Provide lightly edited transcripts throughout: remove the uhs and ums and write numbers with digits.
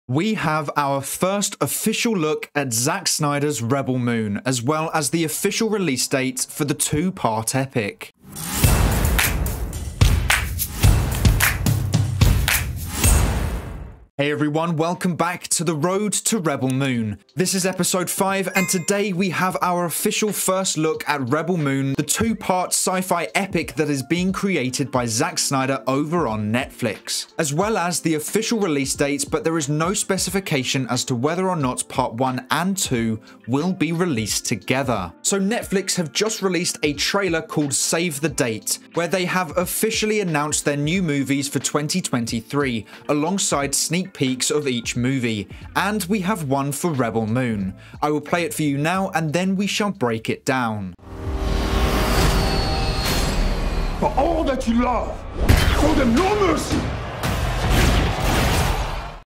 We have our first official look at Zack Snyder's Rebel Moon, as well as the official release date for the two-part epic. Hey everyone, welcome back to the road to Rebel Moon. This is episode 5 and today we have our official first look at Rebel Moon, the two-part sci-fi epic that is being created by Zack Snyder over on Netflix. As well as the official release date, but there is no specification as to whether or not part 1 and 2 will be released together. So Netflix have just released a trailer called Save the Date, where they have officially announced their new movies for 2023, alongside sneak peeks of each movie, and we have one for Rebel Moon. I will play it for you now and then we shall break it down. For all that you love, show them no mercy!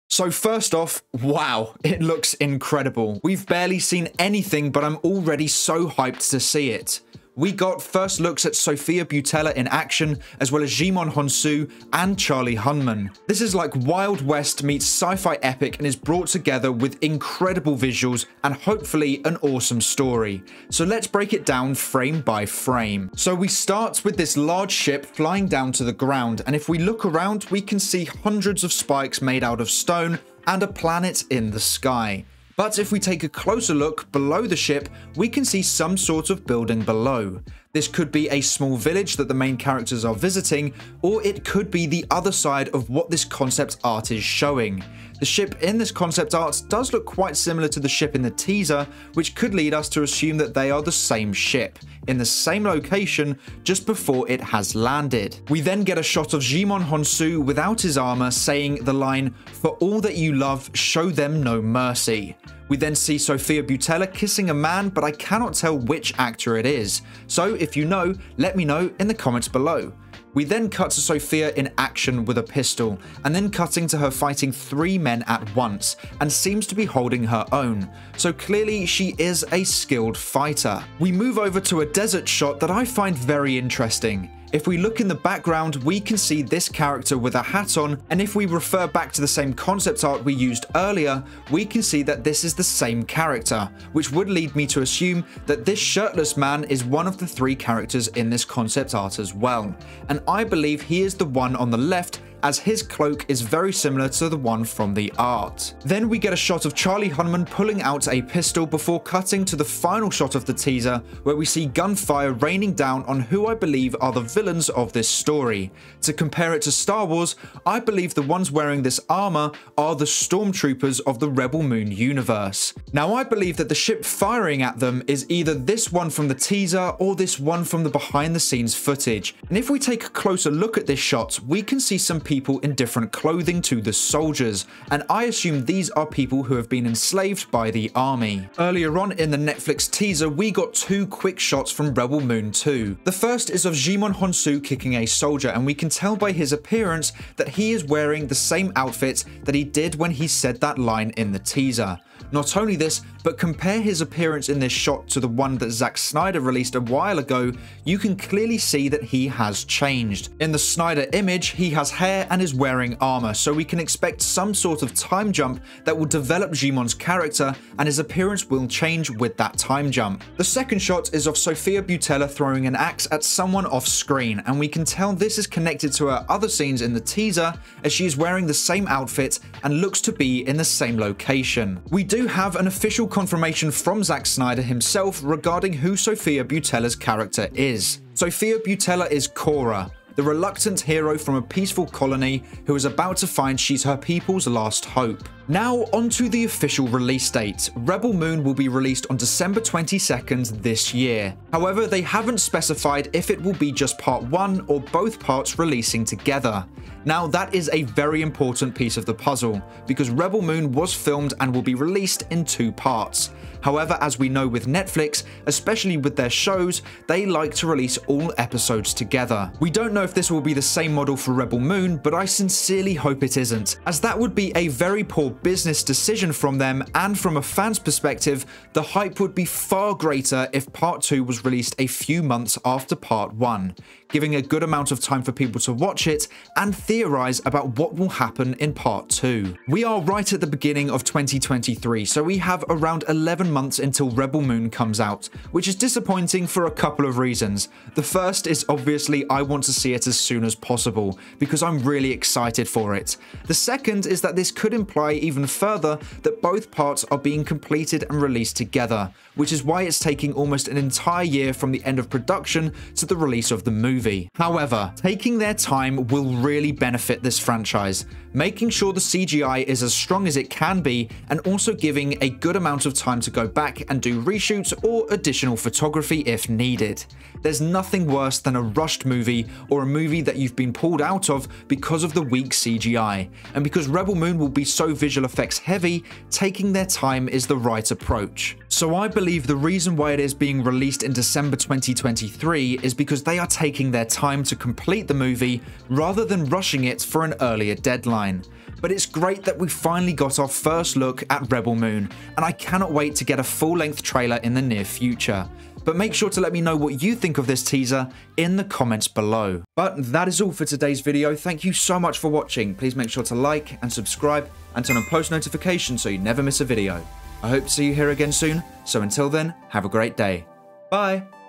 So first off, wow, it looks incredible. We've barely seen anything, but I'm already so hyped to see it. We got first looks at Sofia Boutella in action, as well as Djimon Hounsou and Charlie Hunnam. This is like Wild West meets sci-fi epic and is brought together with incredible visuals and hopefully an awesome story. So let's break it down frame by frame. So we start with this large ship flying down to the ground, and if we look around, we can see hundreds of spikes made out of stone and a planet in the sky. But if we take a closer look below the ship, we can see some sort of building below. This could be a small village that the main characters are visiting, or it could be the other side of what this concept art is showing. The ship in this concept art does look quite similar to the ship in the teaser, which could lead us to assume that they are the same ship, in the same location just before it has landed. We then get a shot of Djimon Hounsou without his armor saying the line, "For all that you love, show them no mercy." We then see Sofia Boutella kissing a man, but I cannot tell which actor it is. So if you know, let me know in the comments below. We then cut to Sofia in action with a pistol, and then cutting to her fighting 3 men at once, and seems to be holding her own. So clearly she is a skilled fighter. We move over to a desert shot that I find very interesting. If we look in the background, we can see this character with a hat on, and if we refer back to the same concept art we used earlier, we can see that this is the same character, which would lead me to assume that this shirtless man is one of the 3 characters in this concept art as well. And I believe he is the one on the left, as his cloak is very similar to the one from the art. Then we get a shot of Charlie Hunnam pulling out a pistol before cutting to the final shot of the teaser, where we see gunfire raining down on who I believe are the villains of this story. To compare it to Star Wars, I believe the ones wearing this armor are the stormtroopers of the Rebel Moon universe. Now I believe that the ship firing at them is either this one from the teaser or this one from the behind the scenes footage. And if we take a closer look at this shot, we can see some people in different clothing to the soldiers, and I assume these are people who have been enslaved by the army. Earlier on in the Netflix teaser, we got 2 quick shots from Rebel Moon 2. The first is of Djimon Hounsou kicking a soldier, and we can tell by his appearance that he is wearing the same outfit that he did when he said that line in the teaser. Not only this, but compare his appearance in this shot to the one that Zack Snyder released a while ago, you can clearly see that he has changed. In the Snyder image, he has hair and is wearing armor, so we can expect some sort of time jump that will develop Djimon's character, and his appearance will change with that time jump. The second shot is of Sofia Boutella throwing an axe at someone off screen, and we can tell this is connected to her other scenes in the teaser, as she is wearing the same outfit and looks to be in the same location. We do have an official confirmation from Zack Snyder himself regarding who Sofia Boutella's character is. Sofia Boutella is Cora, the reluctant hero from a peaceful colony who is about to find she's her people's last hope. Now onto the official release date. Rebel Moon will be released on December 22nd this year. However, they haven't specified if it will be just part 1 or both parts releasing together. Now that is a very important piece of the puzzle, because Rebel Moon was filmed and will be released in 2 parts. However, as we know with Netflix, especially with their shows, they like to release all episodes together. We don't know if this will be the same model for Rebel Moon, but I sincerely hope it isn't, as that would be a very poor business decision from them, and from a fan's perspective, the hype would be far greater if Part 2 was released a few months after Part 1, giving a good amount of time for people to watch it and theorize about what will happen in Part 2. We are right at the beginning of 2023, so we have around 11 months until Rebel Moon comes out, which is disappointing for a couple of reasons. The first is obviously I want to see it as soon as possible, because I'm really excited for it. The second is that this could imply even further that both parts are being completed and released together, which is why it's taking almost an entire year from the end of production to the release of the movie. However, taking their time will really benefit this franchise, making sure the CGI is as strong as it can be, and also giving a good amount of time to go back and do reshoots or additional photography if needed. There's nothing worse than a rushed movie or a movie that you've been pulled out of because of the weak CGI, and because Rebel Moon will be so visual effects heavy, taking their time is the right approach. So I believe the reason why it is being released in December 2023 is because they are taking their time to complete the movie rather than rushing it for an earlier deadline. But it's great that we finally got our first look at Rebel Moon, and I cannot wait to get a full-length trailer in the near future. But make sure to let me know what you think of this teaser in the comments below. But that is all for today's video. Thank you so much for watching. Please make sure to like and subscribe and turn on post notifications so you never miss a video. I hope to see you here again soon, so until then, have a great day. Bye!